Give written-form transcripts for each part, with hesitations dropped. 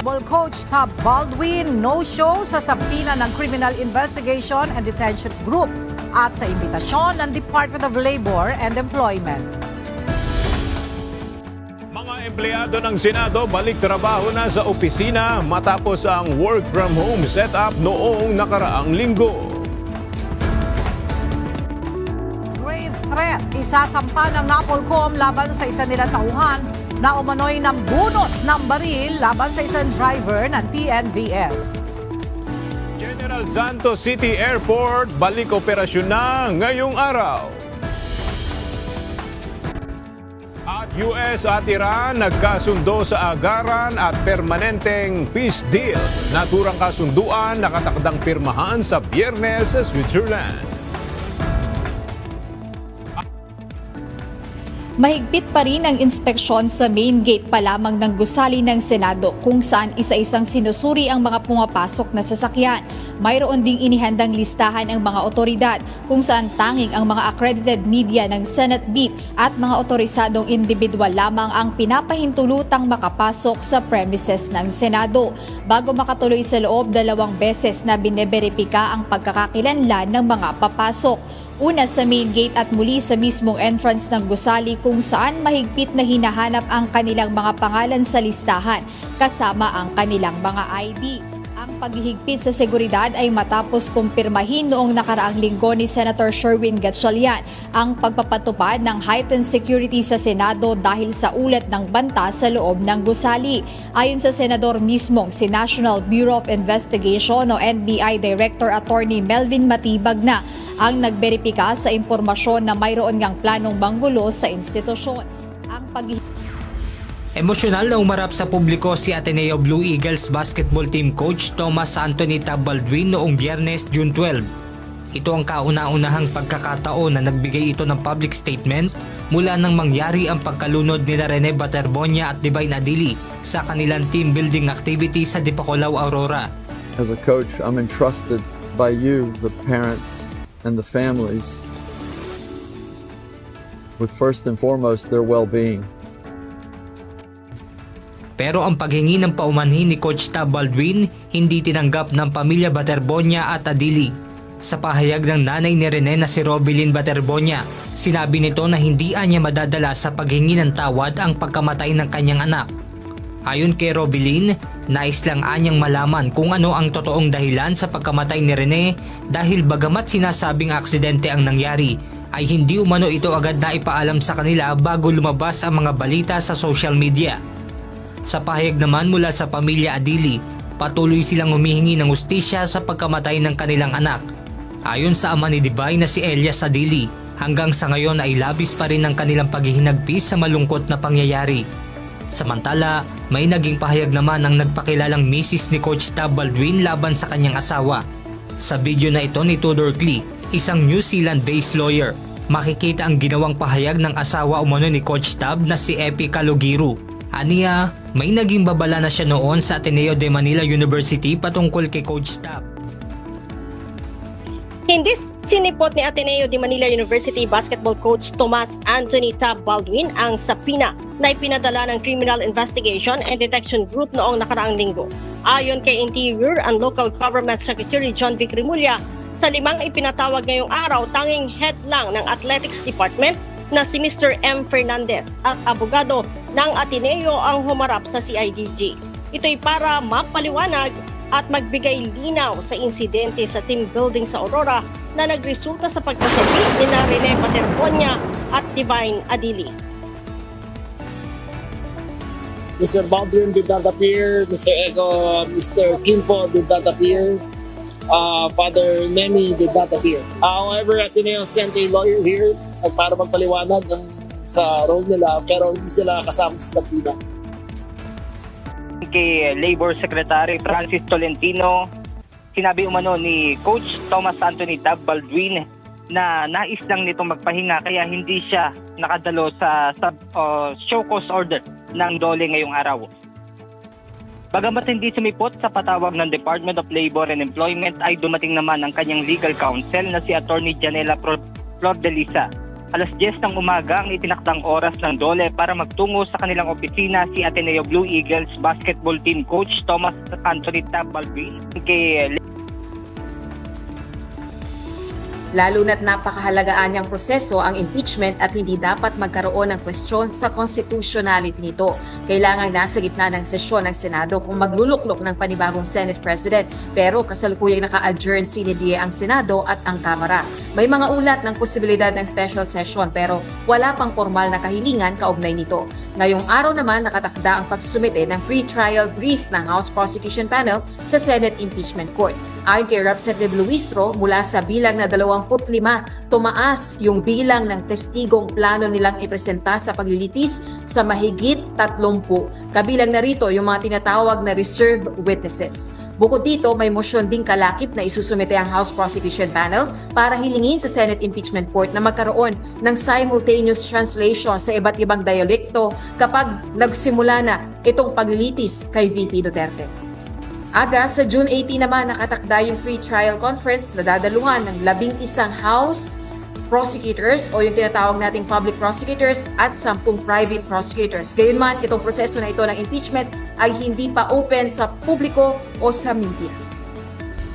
basketball coach Tab Baldwin no-show sa sabina ng Criminal Investigation and Detention Group at sa imbitasyon ng Department of Labor and Employment. Mga empleyado ng Senado balik trabaho na sa opisina matapos ang work from home setup noong nakaraang linggo. Grave threat, isasampa ng NAPOLCOM laban sa isa nilang tauhan na umano'y nambunot ng baril laban sa isang driver ng TNVS. General Santos City Airport balik operasyon na ngayong araw. At US at Iran nagkasundo sa agaran at permanenteng peace deal. Naturang kasunduan nakatakdang pirmahan sa Biyernes sa Switzerland. Mahigpit pa rin ang inspeksyon sa main gate pa lamang ng gusali ng Senado kung saan isa-isang sinusuri ang mga pumapasok na sasakyan. Mayroon ding inihandang listahan ang mga otoridad kung saan tanging ang mga accredited media ng Senate Beat at mga otorisadong individual lamang ang pinapahintulutang makapasok sa premises ng Senado. Bago makatuloy sa loob, 2 beses na bineberipika ang pagkakakilanlan ng mga papasok. Una sa main gate at muli sa mismong entrance ng gusali kung saan mahigpit na hinahanap ang kanilang mga pangalan sa listahan kasama ang kanilang mga ID. Ang paghihigpit sa seguridad ay matapos kumpirmahin noong nakaraang linggo ni Senator Sherwin Gatchalian ang pagpapatupad ng heightened security sa Senado dahil sa ulat ng banta sa loob ng gusali. Ayon sa senador mismong, si National Bureau of Investigation o NBI Director Attorney Melvin Matibag na ang nagberipika sa impormasyon na mayroon ngang planong manggulo sa institusyon. Ang Emosyonal na umarap sa publiko si Ateneo Blue Eagles basketball team coach Thomas Anthony Tab Baldwin noong Biyernes, June 12. Ito ang kauna-unahang pagkakataon na nagbigay ito ng public statement mula nang mangyari ang pagkalunod nila Rene Baterbonia at Divine Adili sa kanilang team building activity sa Dipakulaw, Aurora. As a coach, I'm entrusted by you, the parents and the families, with first and foremost their well-being. Pero ang paghingi ng paumanhin ni Coach Tab Baldwin hindi tinanggap ng pamilya Baterbonia at Adili. Sa pahayag ng nanay ni Rene na si Robilyn Baterbonia, sinabi nito na hindi niya madadala sa paghingi ng tawad ang pagkamatay ng kanyang anak. Ayon kay Robilyn, nais lang anyang malaman kung ano ang totoong dahilan sa pagkamatay ni Rene dahil bagamat sinasabing aksidente ang nangyari, ay hindi umano ito agad na ipaalam sa kanila bago lumabas ang mga balita sa social media. Sa pahayag naman mula sa pamilya Adili, patuloy silang humihingi ng hustisya sa pagkamatay ng kanilang anak. Ayon sa ama ni Divine na si Elias Adili, hanggang sa ngayon ay labis pa rin ang kanilang paghihinagpis sa malungkot na pangyayari. Samantala, may naging pahayag naman ang nagpakilalang misis ni Coach Tab Baldwin laban sa kanyang asawa. Sa video na ito ni Tudor Clee, isang New Zealand-based lawyer, makikita ang ginawang pahayag ng asawa umano ni Coach Tab na si Epi Calogiru. Aniya, may naging babala na siya noon sa Ateneo de Manila University patungkol kay Coach Tab. Hindi sinipot ni Ateneo de Manila University basketball coach Thomas Anthony Tab Baldwin ang sapina na ipinadala ng Criminal Investigation and Detection Group noong nakaraang linggo. Ayon kay Interior and Local Government Secretary John Vic Rimulya, sa 5 ipinatawag ngayong araw, tanging head lang ng Athletics Department na si Mr. M. Fernandez at abogado ng Ateneo ang humarap sa CIDG. Ito'y para mapaliwanag at magbigay linaw sa insidente sa team building sa Aurora na nagresulta sa pagkasabi ni Rene Baterbonia at Divine Adili. Mr. Baldwin did not appear, Mr. Kimpo did not appear, Father Nemi did not appear. However, Ateneo sent a lawyer here para magpaliwanag sa role nila pero hindi sila kasama sa sabina. Kay Labor Secretary Francis Tolentino, sinabi umano ni Coach Thomas Anthony Tab Baldwin na nais lang nitong magpahinga kaya hindi siya nakadalo sa show cause order ng DOLE ngayong araw. Bagamat hindi sumipot sa patawag ng Department of Labor and Employment ay dumating naman ang kanyang legal counsel na si Attorney Janela Flordelisa. Alas 10 ng umaga ang itinakdang oras ng DOLE para magtungo sa kanilang opisina si Ateneo Blue Eagles basketball team coach Thomas Anthony Tab Baldwin. Lalo na't napakahalagaan niyang proseso ang impeachment at hindi dapat magkaroon ng kwestiyon sa constitutionality nito. Kailangang nasa gitna ng sesyon ng Senado kung magluluklok ng panibagong Senate President, pero kasalukuyang naka-adjourn sine die ang Senado at ang Kamara. May mga ulat ng posibilidad ng special session pero wala pang formal na kahilingan kaugnay nito. Ngayong araw naman nakatakda ang pagsumite ng pre-trial brief ng House Prosecution Panel sa Senate Impeachment Court. Ayon kay Representative Luistro, mula sa bilang na 25, tumaas yung bilang ng testigong plano nilang ipresenta sa paglilitis sa mahigit 30. Kabilang na rito yung mga tinatawag na reserve witnesses. Bukod dito, may motion ding kalakip na isusumite ang House Prosecution Panel para hilingin sa Senate Impeachment Court na magkaroon ng simultaneous translation sa iba't ibang dialekto kapag nagsimula na itong paglilitis kay VP Duterte. Aga, sa June 18 naman nakatakda yung pre-trial conference na dadaluhan ng 11 House prosecutors o yung tinatawag nating public prosecutors at 10 private prosecutors. Gayunman, itong proseso na ito ng impeachment ay hindi pa open sa publiko o sa media.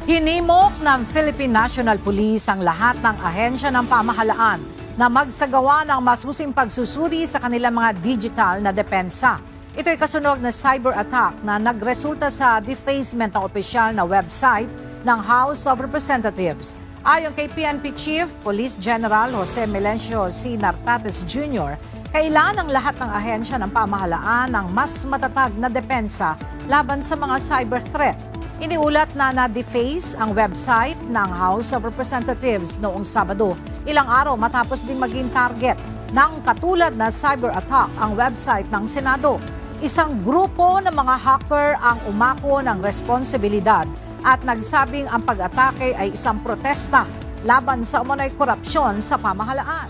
Hinimok ng Philippine National Police ang lahat ng ahensya ng pamahalaan na magsagawa ng masusing pagsusuri sa kanilang mga digital na depensa. Ito ay kasunod na cyber attack na nagresulta sa defacement ng opisyal na website ng House of Representatives. Ayon kay PNP Chief Police General Jose Melencio C. Nartates Jr., kailangan ng lahat ng ahensya ng pamahalaan ng mas matatag na depensa laban sa mga cyber threat. Iniulat na na-deface ang website ng House of Representatives noong Sabado, ilang araw matapos din maging target ng katulad na cyber attack ang website ng Senado. Isang grupo ng mga hacker ang umako ng responsibilidad at nagsabing ang pag-atake ay isang protesta laban sa umano'y korupsyon sa pamahalaan.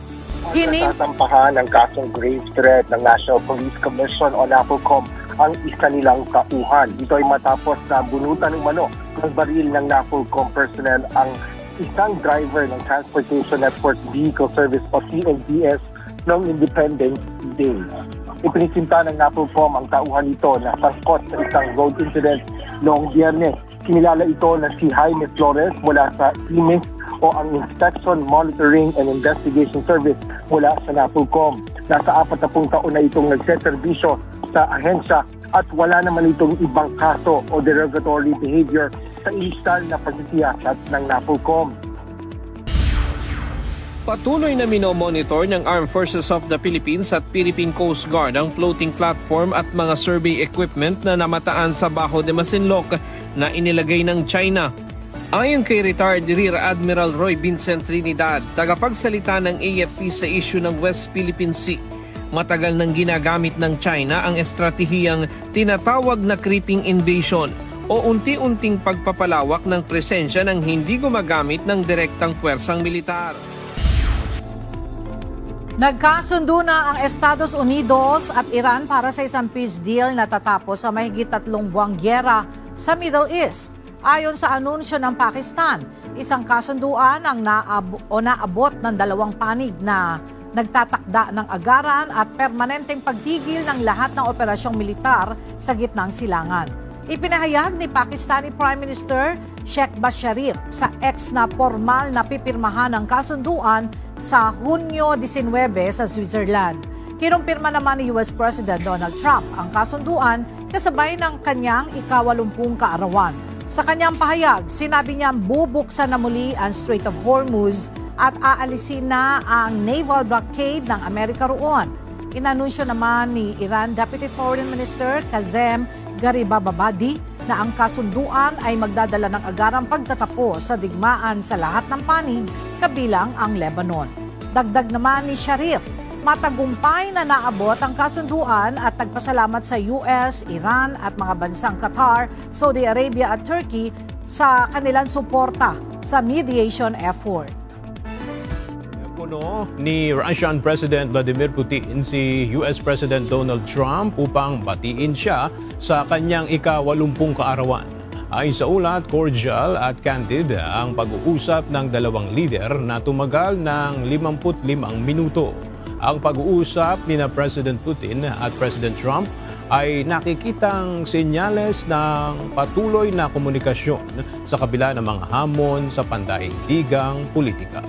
Nasasampahan ng kasong grave threat ng National Police Commission o NAPOLCOM ang isa nilang tauhan. Ito ay matapos na bunutan umano ng baril ng NAPOLCOM personnel ang isang driver ng Transportation Network Vehicle Service o TNVS noong Independence Day. Ipinisinta ng NAPOLCOM ang tauhan nito na sangkot sa isang road incident noong Biyernes. Kinilala ito na si Jaime Flores mula sa IMIS o ang Inspection, Monitoring and Investigation Service mula sa NAPOLCOM. Nasa 40 taon na itong nagseserbisyo sa ahensya at wala naman itong ibang kaso o derogatory behavior sa inisyal na pagsisiyasat ng NAPOLCOM. Patuloy na minomonitor ng Armed Forces of the Philippines at Philippine Coast Guard ang floating platform at mga survey equipment na namataan sa Bajo de Masinloc na inilagay ng China. Ayon kay retired Rear Admiral Roy Vincent Trinidad, tagapagsalita ng AFP sa issue ng West Philippine Sea, matagal nang ginagamit ng China ang estratehiyang tinatawag na creeping invasion o unti-unting pagpapalawak ng presensya ng hindi gumagamit ng direktang puwersang militar. Nagkasundo na ang Estados Unidos at Iran para sa isang peace deal na tatapos sa mahigit 3 buwang gyera sa Middle East. Ayon sa anunsyo ng Pakistan, isang kasunduan ang naabot ng 2 panig na nagtatakda ng agaran at permanenteng pagtigil ng lahat ng operasyong militar sa gitnang silangan. Ipinahayag ni Pakistani Prime Minister Shehbaz Sharif sa ex na formal na pipirmahan ng kasunduan sa Hunyo 19 sa Switzerland. Kinumpirma naman ni US President Donald Trump ang kasunduan kasabay ng kanyang ika-80 kaarawan. Sa kanyang pahayag, sinabi niya bubuksan na muli ang Strait of Hormuz at aalisin na ang naval blockade ng Amerika roon. Inanunsyo naman ni Iran Deputy Foreign Minister Kazem Garibabadi na ang kasunduan ay magdadala ng agarang pagtatapos sa digmaan sa lahat ng panig, kabilang ang Lebanon. Dagdag naman ni Sharif, matagumpay na naabot ang kasunduan at nagpasalamat sa US, Iran at mga bansang Qatar, Saudi Arabia at Turkey sa kanilang suporta sa mediation effort. Puno ni Russian President Vladimir Putin si US President Donald Trump upang batiin siya sa kanyang ika-80 kaarawan. Ayon sa ulat, cordial at candid ang pag-uusap ng dalawang lider na tumagal ng 55 minuto. Ang pag-uusap ni President Putin at President Trump ay nakikitang senyales ng patuloy na komunikasyon sa kabila ng mga hamon sa pandaigdigang politika.